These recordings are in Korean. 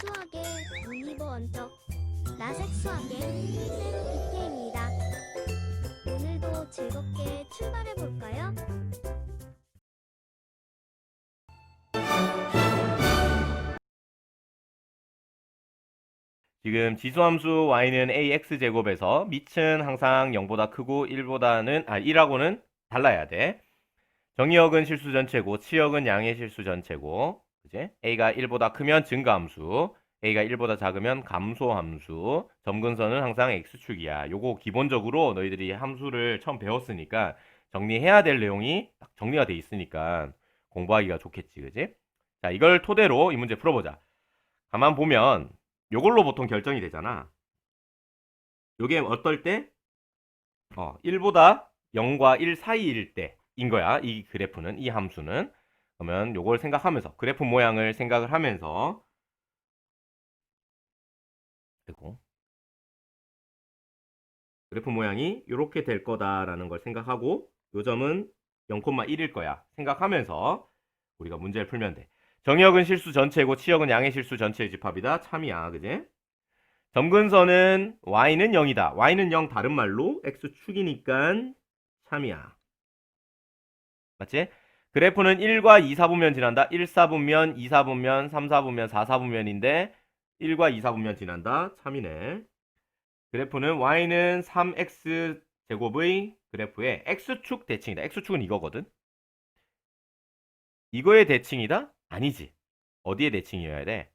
수학의 올리버 원적 라섹 수학의 쌤 BK입니다. 오늘도 즐겁게 출발해 볼까요? 지금 지수함수 y는 ax제곱에서 밑은 항상 0보다 크고 1하고는 달라야 돼. 정의역은 실수 전체고 치역은 양의 실수 전체고, 그지? a가 1보다 크면 증가함수, a가 1보다 작으면 감소함수, 점근선은 항상 x축이야. 요거 기본적으로 너희들이 함수를 처음 배웠으니까 정리해야 될 내용이 딱 정리가 돼 있으니까 공부하기가 좋겠지, 그지? 자, 이걸 토대로 이 문제 풀어보자. 가만 보면 요걸로 보통 결정이 되잖아. 요게 어떨 때? 1보다 0과 1 사이일 때인 거야. 이 그래프는, 이 함수는. 그러면 요걸 생각하면서, 그래프 모양을 생각을 하면서, 그리고 그래프 모양이 이렇게 될 거다라는 걸 생각하고, 요 점은 0,1일 거야. 생각하면서 우리가 문제를 풀면 돼. 정역은 실수 전체고 치역은 양의 실수 전체의 집합이다. 참이야, 그지? 점근선은 y는 0이다. y는 0 다른 말로 x축이니까 참이야. 맞지? 그래프는 1과 2, 4분면 지난다. 1, 4분면, 2, 4분면, 3, 4분면, 4, 4분면인데 1과 2, 4분면 지난다. 참이네. 그래프는 y는 3x 제곱의 그래프의 x축 대칭이다. x축은 이거거든. 이거의 대칭이다? 아니지. 어디의 대칭이어야 돼?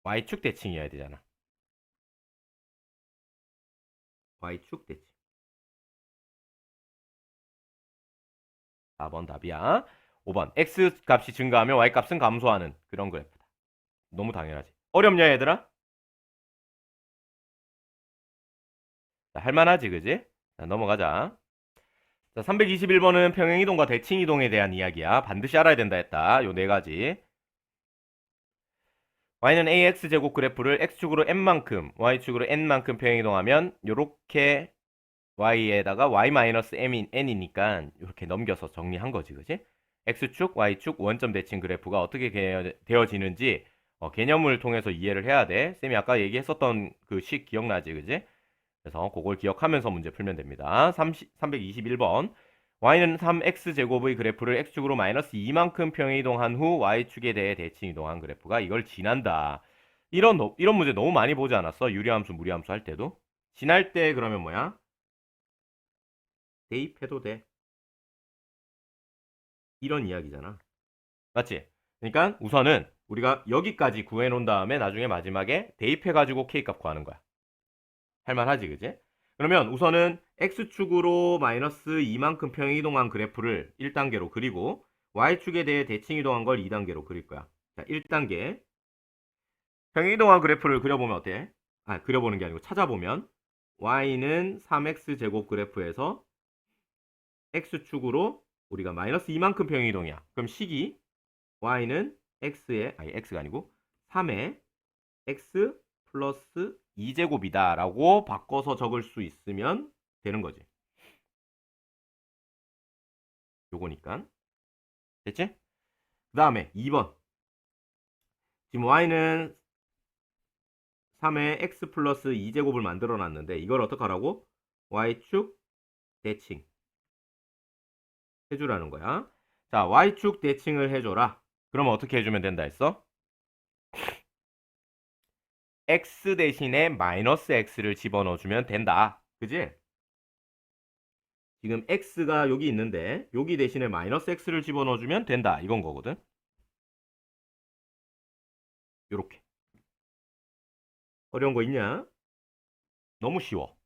y축 대칭이어야 되잖아. y축 대칭. 4번 답이야. 5번 x 값이 증가하면 y 값은 감소하는 그런 그래프다. 너무 당연하지. 어렵냐 얘들아? 자, 할만하지 그지? 자, 넘어가자. 자, 321번은 평행이동과 대칭이동에 대한 이야기야. 반드시 알아야 된다 했다. 요 네 가지. y는 ax제곱 그래프를 x축으로 n만큼 y축으로 n만큼 평행이동하면 요렇게 y에다가 y-n이니까 이렇게 넘겨서 정리한 거지 그지? x축 y축 원점 대칭 그래프가 어떻게 되어지는지 개념을 통해서 이해를 해야 돼. 쌤이 아까 얘기했었던 그 식 기억나지 그지? 그래서 그걸 기억하면서 문제 풀면 됩니다. 321번 y는 3x제곱의 그래프를 x축으로 마이너스 2만큼 평행이동한 후 y축에 대해 대칭 이동한 그래프가 이걸 지난다. 이런 문제 너무 많이 보지 않았어? 유리함수 무리함수 할 때도? 지날 때 그러면 뭐야? 대입해도 돼. 이런 이야기잖아. 맞지? 그러니까 우선은 우리가 여기까지 구해 놓은 다음에 나중에 마지막에 대입해가지고 K값 구하는 거야. 할만하지, 그지? 그러면 우선은 X축으로 마이너스 2만큼 평행이동한 그래프를 1단계로 그리고 Y축에 대해 대칭 이동한 걸 2단계로 그릴 거야. 자, 1단계. 평행이동한 그래프를 그려보면 어때? 그려보는 게 아니고 찾아보면 Y는 3X제곱 그래프에서 X축으로 우리가 마이너스 2만큼 평행이동이야. 그럼 식이 Y는 X가 아니고 3의 X 플러스 2제곱이다 라고 바꿔서 적을 수 있으면 되는 거지. 요거니까. 됐지? 그 다음에 2번. 지금 y는 3의 x 플러스 2제곱을 만들어 놨는데 이걸 어떡하라고? y축 대칭 해주라는 거야. 자, y축 대칭을 해줘라. 그러면 어떻게 해주면 된다 했어? x 대신에 마이너스 x를 집어넣어주면 된다. 그지? 지금 x가 여기 있는데 여기 대신에 마이너스 x를 집어넣어주면 된다. 이건 거거든. 요렇게. 어려운 거 있냐? 너무 쉬워.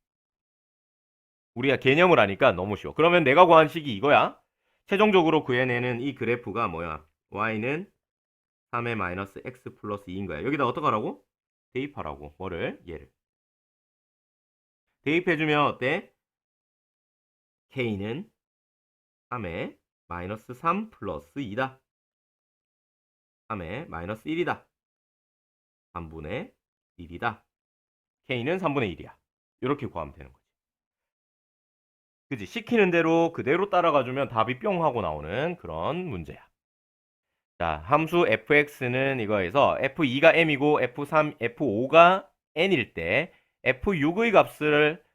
우리가 개념을 아니까 너무 쉬워. 그러면 내가 구한 식이 이거야. 최종적으로 구해내는 이 그래프가 뭐야? y는 3의 마이너스 x 플러스 2인 거야. 여기다 어떡하라고? 대입하라고. 뭐를? 얘를. 대입해주면 어때? k는 3의 마이너스 3 플러스 2다. 3의 마이너스 1이다. 3분의 1이다. k는 3분의 1이야. 이렇게 구하면 되는 거지. 그지? 시키는 대로 그대로 따라가주면 답이 뿅 하고 나오는 그런 문제야. 자, 함수 fx는 이거에서 f2가 m이고 f3, f5가 n일 때 f6의 값을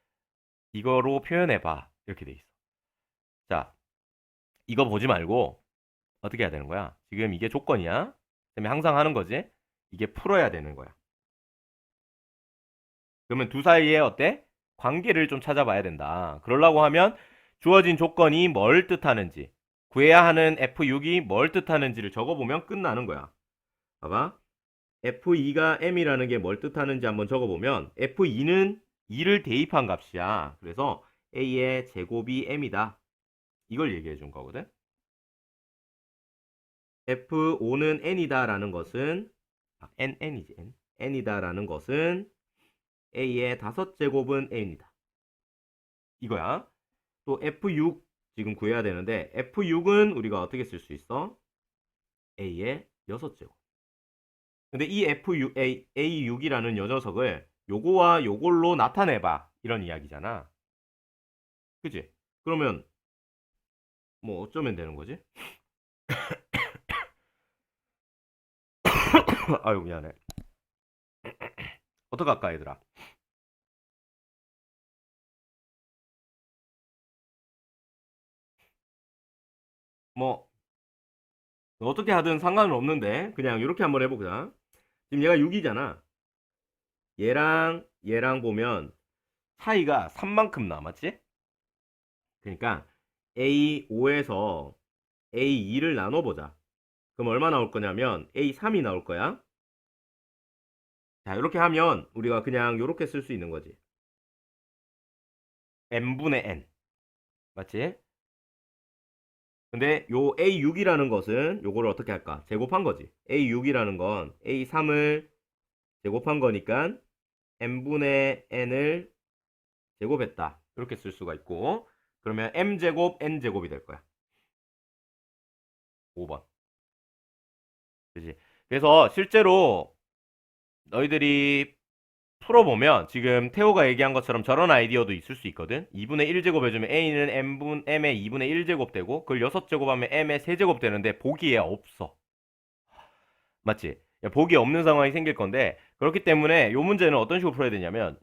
이거로 표현해봐. 이렇게 돼 있어. 자, 이거 보지 말고 어떻게 해야 되는 거야? 지금 이게 조건이야. 그다음에 항상 하는 거지. 이게 풀어야 되는 거야. 그러면 두 사이에 어때? 관계를 좀 찾아봐야 된다. 그러려고 하면 주어진 조건이 뭘 뜻하는지, 구해야 하는 F6이 뭘 뜻하는지를 적어보면 끝나는 거야. 봐봐. F2가 M이라는 게 뭘 뜻하는지 한번 적어보면 F2는 2를 대입한 값이야. 그래서 A의 제곱이 M이다. 이걸 얘기해 준 거거든. F5는 N이다라는 것은 N이지. N이다라는 것은 A의 5제곱은 N이다. 이거야. 또 F6 지금 구해야 되는데 F6은 우리가 어떻게 쓸 수 있어? A의 6제곱. 근데 이 F6, A6이라는 요 녀석을 요거와 요걸로 나타내봐. 이런 이야기잖아. 그치? 그러면 뭐 어쩌면 되는 거지? 아유 미안해. 어떡할까 얘들아? 뭐 어떻게 하든 상관은 없는데 그냥 이렇게 한번 해보자. 지금 얘가 6이잖아. 얘랑 보면 차이가 3만큼 남았지? 그러니까 A5에서 A2를 나눠보자. 그럼 얼마 나올 거냐면 A3이 나올 거야. 자, 이렇게 하면 우리가 그냥 이렇게 쓸 수 있는 거지. n분의 n. 맞지? 근데 요 A6이라는 것은 요거를 어떻게 할까? 제곱한 거지. A6이라는 건 A3을 제곱한 거니까 n분의 n을 제곱했다. 이렇게 쓸 수가 있고 그러면 m제곱 n제곱이 될 거야. 5번. 그지? 그래서 실제로 너희들이 풀어보면 지금 태호가 얘기한 것처럼 저런 아이디어도 있을 수 있거든. 2분의 1제곱 해주면 a는 m의 2분의 1제곱 되고 그걸 6제곱하면 m의 3제곱 되는데 보기에 없어. 맞지? 보기 없는 상황이 생길 건데 그렇기 때문에 이 문제는 어떤 식으로 풀어야 되냐면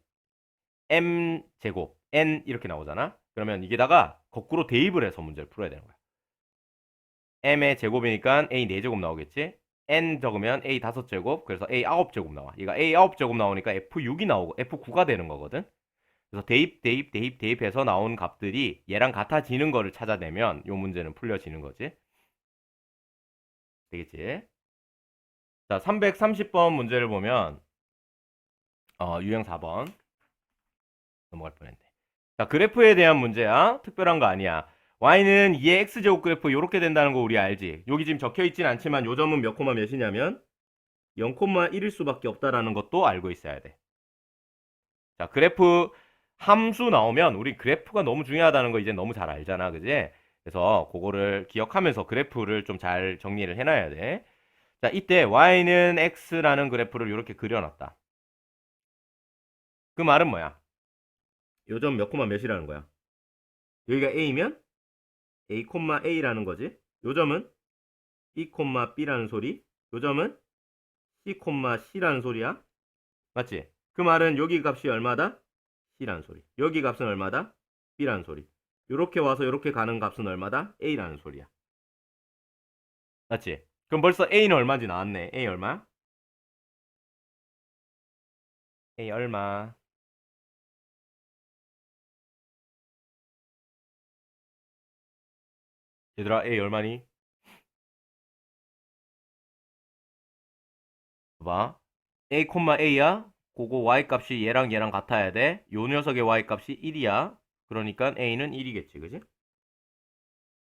m제곱 n 이렇게 나오잖아. 그러면 이게다가 거꾸로 대입을 해서 문제를 풀어야 되는 거야. m의 제곱이니까 a 4제곱 나오겠지? n 적으면 a 5제곱 그래서 a 9제곱 나와. 얘가 a 9제곱 나오니까 f6이 나오고 f9가 되는 거거든. 그래서 대입해서 나온 값들이 얘랑 같아지는 거를 찾아내면 이 문제는 풀려지는 거지. 되겠지? 자, 330번 문제를 보면 유형 4번 넘어갈 뻔했네. 자, 그래프에 대한 문제야. 특별한 거 아니야. y는 2의 x제곱 그래프 이렇게 된다는 거 우리 알지? 여기 지금 적혀 있진 않지만 요 점은 몇 콤마 몇이냐면 0,1일 수밖에 없다라는 것도 알고 있어야 돼. 자, 그래프 함수 나오면 우리 그래프가 너무 중요하다는 거 이제 너무 잘 알잖아. 그지? 그래서 그거를 기억하면서 그래프를 좀 잘 정리를 해놔야 돼. 자, 이때 y는 x라는 그래프를 이렇게 그려놨다. 그 말은 뭐야? 요 점 몇 콤마 몇이라는 거야? 여기가 a면 a, a라는 거지. 요 점은 b, b라는 소리. 요 점은 c, c라는 소리야. 맞지? 그 말은 여기 값이 얼마다? c라는 소리. 여기 값은 얼마다? b라는 소리. 요렇게 와서 요렇게 가는 값은 얼마다? a라는 소리야. 맞지? 그럼 벌써 a는 얼마인지 나왔네. a 얼마? a 얼마? 얘들아 a 얼마니? 봐봐. a, a야? 그거 y 값이 얘랑 같아야 돼. 요 녀석의 y 값이 1이야. 그러니까 a는 1이겠지. 그지?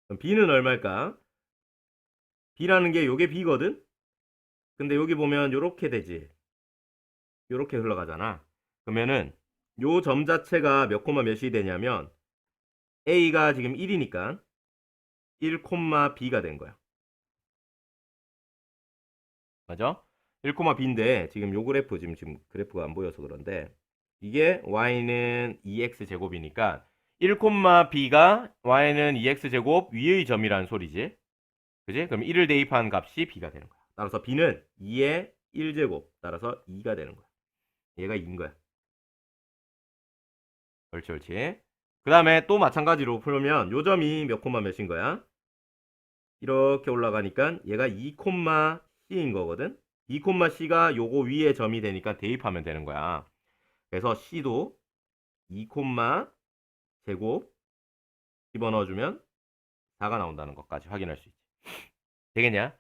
그럼 b는 얼마일까? b라는 게 요게 b거든? 근데 여기 보면 요렇게 되지. 요렇게 흘러가잖아. 그러면은 요 점 자체가 몇 콤마 몇이 되냐면 a가 지금 1이니까 1, b가 된 거야. 맞아? 1, b인데 지금 요 그래프 지금 그래프가 안 보여서 그런데 이게 y는 2x 제곱이니까 1, b가 y는 2x 제곱 위의 점이라는 소리지. 그지? 그럼 1을 대입한 값이 b가 되는 거야. 따라서 b는 2의 1제곱 따라서 2가 되는 거야. 얘가 2인 거야. 옳지, 옳지. 그 다음에 또 마찬가지로 풀면 요 점이 몇 콤마 몇인 거야? 이렇게 올라가니까 얘가 2 콤마 c인 거거든. 2 콤마 c가 요거 위에 점이 되니까 대입하면 되는 거야. 그래서 c도 2 콤마 제곱 집어넣어주면 4가 나온다는 것까지 확인할 수 있지. 되겠냐?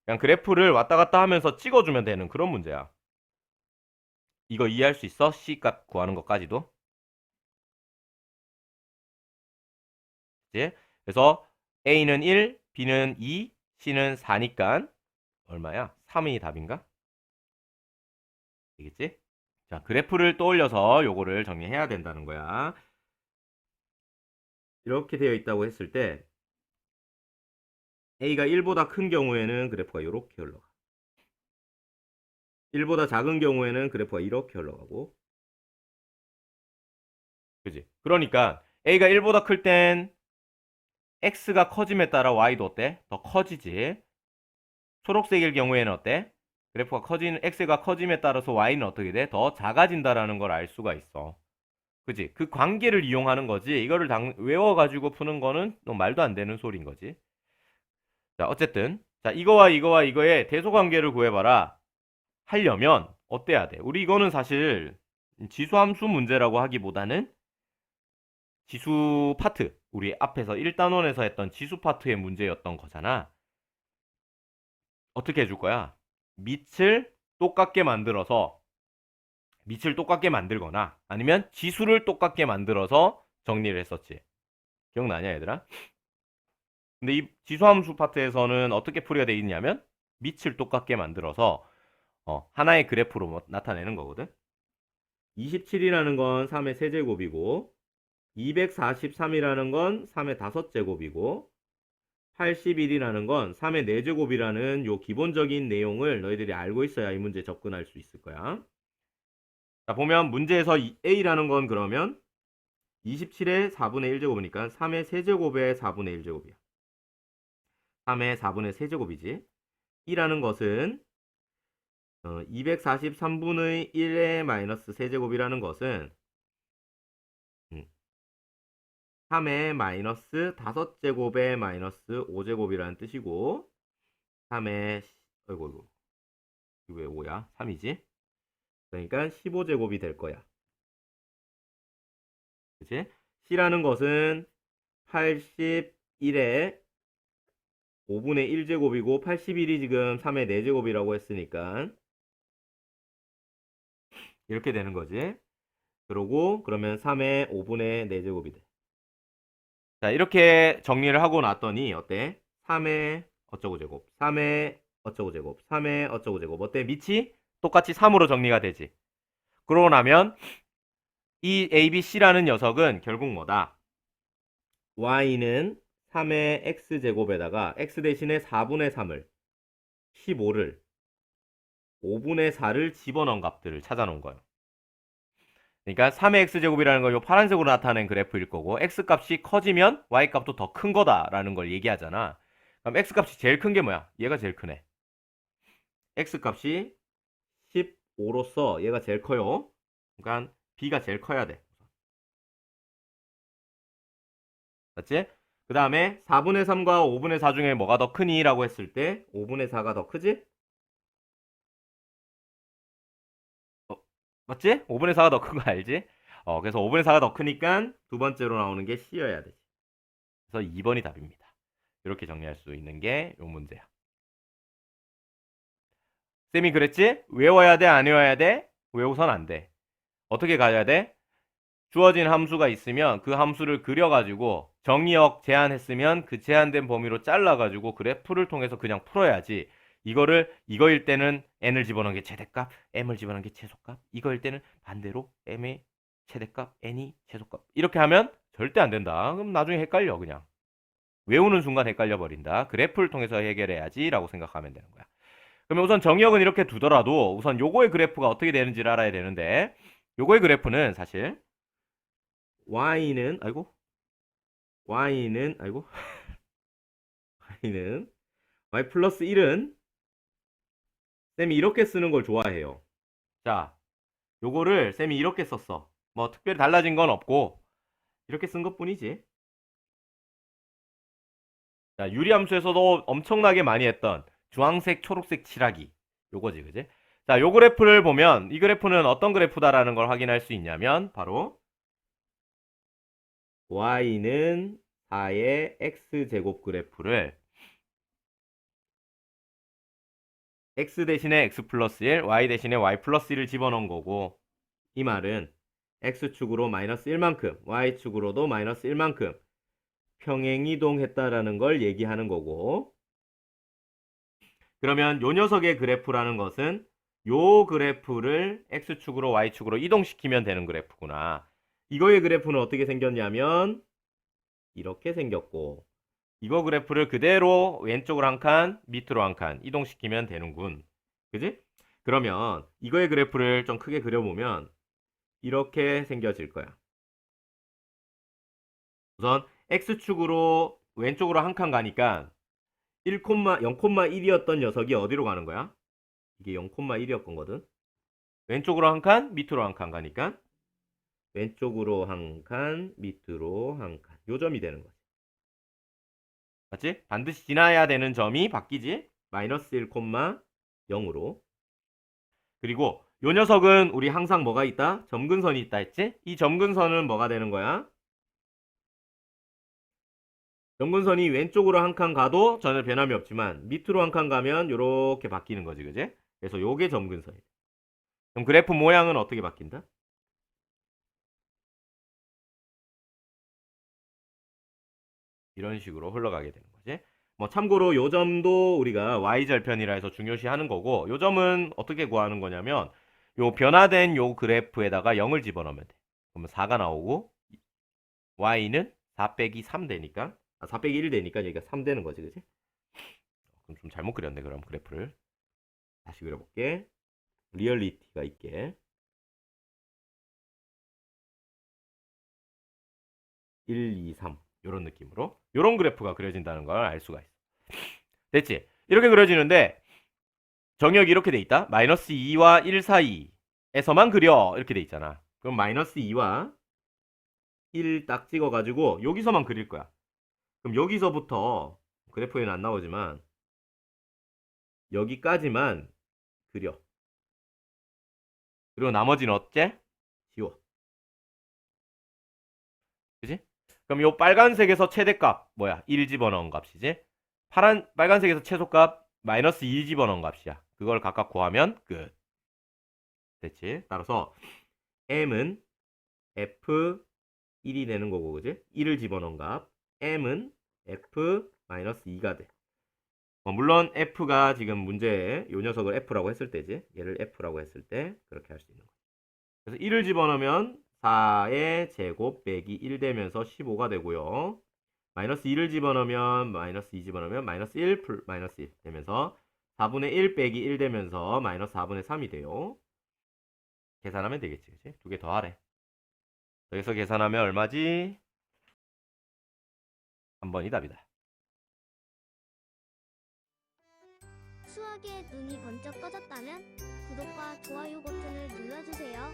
그냥 그래프를 왔다 갔다 하면서 찍어주면 되는 그런 문제야. 이거 이해할 수 있어? C 값 구하는 것까지도. 그치? 그래서 A는 1, B는 2, C는 4니까 얼마야? 3이 답인가? 되겠지? 자, 그래프를 떠올려서 요거를 정리해야 된다는 거야. 이렇게 되어 있다고 했을 때 A가 1보다 큰 경우에는 그래프가 이렇게 흘러가. 1보다 작은 경우에는 그래프가 이렇게 흘러가고. 그지? 그러니까 A가 1보다 클 땐 X가 커짐에 따라 Y도 어때? 더 커지지. 초록색일 경우에는 어때? 그래프가 X가 커짐에 따라서 Y는 어떻게 돼? 더 작아진다라는 걸 알 수가 있어. 그지? 그 관계를 이용하는 거지. 이거를 외워가지고 푸는 거는 너 말도 안 되는 소리인 거지. 자, 어쨌든. 자, 이거와 이거와 이거의 대소관계를 구해봐라. 하려면 어때야 돼? 우리 이거는 사실 지수함수 문제라고 하기보다는 지수 파트, 우리 앞에서 1단원에서 했던 지수 파트의 문제였던 거잖아. 어떻게 해줄 거야? 밑을 똑같게 만들거나 아니면 지수를 똑같게 만들어서 정리를 했었지. 기억나냐 얘들아? 근데 이 지수함수 파트에서는 어떻게 풀이가 되어 있냐면 밑을 똑같게 만들어서 하나의 그래프로 나타내는 거거든. 27이라는 건 3의 세제곱이고 243이라는 건 3의 5제곱이고 81이라는 건 3의 4제곱이라는 요 기본적인 내용을 너희들이 알고 있어야 이 문제에 접근할 수 있을 거야. 자, 보면 문제에서 A라는 건 그러면 27의 4분의 1제곱이니까 3의 세제곱의 4분의 1제곱이야. 3의 4분의 세제곱이지. B라는 것은 243분의 1의 마이너스 세제곱이라는 것은 3의 마이너스 5제곱의 마이너스 5제곱이라는 뜻이고 3의 어이구 이거 왜 5야? 3이지? 그러니까 15제곱이 될 거야. 그치? C라는 것은 81의 5분의 1제곱이고 81이 지금 3의 4제곱이라고 했으니까 이렇게 되는 거지. 그러고 그러면 3의 5분의 4제곱이 돼. 자, 이렇게 정리를 하고 났더니 어때? 3의 어쩌고 제곱, 3의 어쩌고 제곱, 3의 어쩌고 제곱. 어때? 밑이 똑같이 3으로 정리가 되지. 그러고 나면 이 ABC라는 녀석은 결국 뭐다? Y는 3의 X제곱에다가 X 대신에 4분의 3을 15를 5분의 4를 집어넣은 값들을 찾아놓은 거예요. 그러니까 3의 X제곱이라는 걸 요 파란색으로 나타낸 그래프일 거고 X값이 커지면 Y값도 더 큰 거다라는 걸 얘기하잖아. 그럼 X값이 제일 큰 게 뭐야? 얘가 제일 크네. X값이 15로서 얘가 제일 커요. 그러니까 B가 제일 커야 돼. 맞지? 그 다음에 4분의 3과 5분의 4 중에 뭐가 더 크니? 라고 했을 때 5분의 4가 더 크지? 맞지? 5분의 4가 더 큰 거 알지? 그래서 5분의 4가 더 크니까 두 번째로 나오는 게 C여야 되지. 그래서 2번이 답입니다. 이렇게 정리할 수 있는 게 요 문제야. 쌤이 그랬지? 외워야 돼? 안 외워야 돼? 외우선 안 돼. 어떻게 가야 돼? 주어진 함수가 있으면 그 함수를 그려가지고 정의역 제한했으면 그 제한된 범위로 잘라가지고 그래프를 통해서 그냥 풀어야지. 이거일 때는 n을 집어넣은 게 최대값, m을 집어넣은 게 최소값. 이거일 때는 반대로 m의 최대값, n이 최소값. 이렇게 하면 절대 안 된다. 그럼 나중에 헷갈려 그냥. 외우는 순간 헷갈려 버린다. 그래프를 통해서 해결해야지 라고 생각하면 되는 거야. 그러면 우선 정의역은 이렇게 두더라도 우선 요거의 그래프가 어떻게 되는지를 알아야 되는데 요거의 그래프는 사실 y는 y 플러스 1은 쌤이 이렇게 쓰는 걸 좋아해요. 자, 요거를 쌤이 이렇게 썼어. 뭐 특별히 달라진 건 없고 이렇게 쓴 것뿐이지. 자, 유리함수에서도 엄청나게 많이 했던 주황색, 초록색 칠하기. 요거지, 그지? 자, 요 그래프를 보면 이 그래프는 어떤 그래프다라는 걸 확인할 수 있냐면 바로 y는 4의 x제곱 그래프를 x 대신에 x 플러스 1, y 대신에 y 플러스 1을 집어넣은 거고 이 말은 x축으로 마이너스 1만큼, y축으로도 마이너스 1만큼 평행이동했다라는 걸 얘기하는 거고 그러면 요 녀석의 그래프라는 것은 요 그래프를 x축으로 y축으로 이동시키면 되는 그래프구나. 이거의 그래프는 어떻게 생겼냐면 이렇게 생겼고 이거 그래프를 그대로 왼쪽으로 한 칸, 밑으로 한 칸 이동시키면 되는군. 그지? 그러면 이거의 그래프를 좀 크게 그려보면 이렇게 생겨질 거야. 우선 x축으로 왼쪽으로 한 칸 가니까 0,1이었던 녀석이 어디로 가는 거야? 이게 0,1이었거든. 왼쪽으로 한 칸, 밑으로 한 칸 가니까 왼쪽으로 한 칸, 밑으로 한 칸. 요 점이 되는 거지. 맞지? 반드시 지나야 되는 점이 바뀌지? 마이너스 1,0으로. 그리고 요 녀석은 우리 항상 뭐가 있다? 점근선이 있다 했지? 이 점근선은 뭐가 되는 거야? 점근선이 왼쪽으로 한 칸 가도 전혀 변함이 없지만 밑으로 한 칸 가면 요렇게 바뀌는 거지, 그지? 그래서 요게 점근선이야. 그럼 그래프 모양은 어떻게 바뀐다? 이런 식으로 흘러가게 되는 거지. 뭐 참고로 요 점도 우리가 y절편이라 해서 중요시하는 거고 요 점은 어떻게 구하는 거냐면 요 변화된 요 그래프에다가 0을 집어넣으면 돼. 그러면 4가 나오고 y는 4 빼기 3 되니까 4 빼기 1 되니까 여기가 3 되는 거지, 그지? 그럼 좀 잘못 그렸네. 그럼 그래프를 다시 그려볼게. 리얼리티가 있게 1, 2, 3 요런 느낌으로 요런 그래프가 그려진다는 걸 알 수가 있어. 됐지? 이렇게 그려지는데 정역이 이렇게 돼 있다. 마이너스 2와 1 사이에서만 그려. 이렇게 돼 있잖아. 그럼 마이너스 2와 1 딱 찍어가지고 여기서만 그릴 거야. 그럼 여기서부터 그래프에는 안 나오지만 여기까지만 그려. 그리고 나머지는 어째? 지워. 그지? 그럼 요 빨간색에서 최대값 뭐야? 1 집어넣은 값이지? 빨간색에서 최소값 마이너스 2 집어넣은 값이야. 그걸 각각 구하면 끝. 됐지? 따라서 m은 f1이 되는 거고, 그지? 1을 집어넣은 값. m은 f-2가 돼. 물론 f가 지금 문제에 요 녀석을 f라고 했을 때지. 얘를 f라고 했을 때 그렇게 할 수 있는 거야. 그래서 1을 집어넣으면 4의 제곱 빼기 1 되면서 15가 되고요. 마이너스 2를 집어넣으면 마이너스 2 집어넣으면 마이너스 1 마이너스 1 되면서 4분의 1 빼기 1 되면서 마이너스 4분의 3이 돼요. 계산하면 되겠지, 그치? 두 개 더 하래. 여기서 계산하면 얼마지? 3번이 답이다. 수학에 눈이 번쩍 떠졌다면 구독과 좋아요 버튼을 눌러주세요.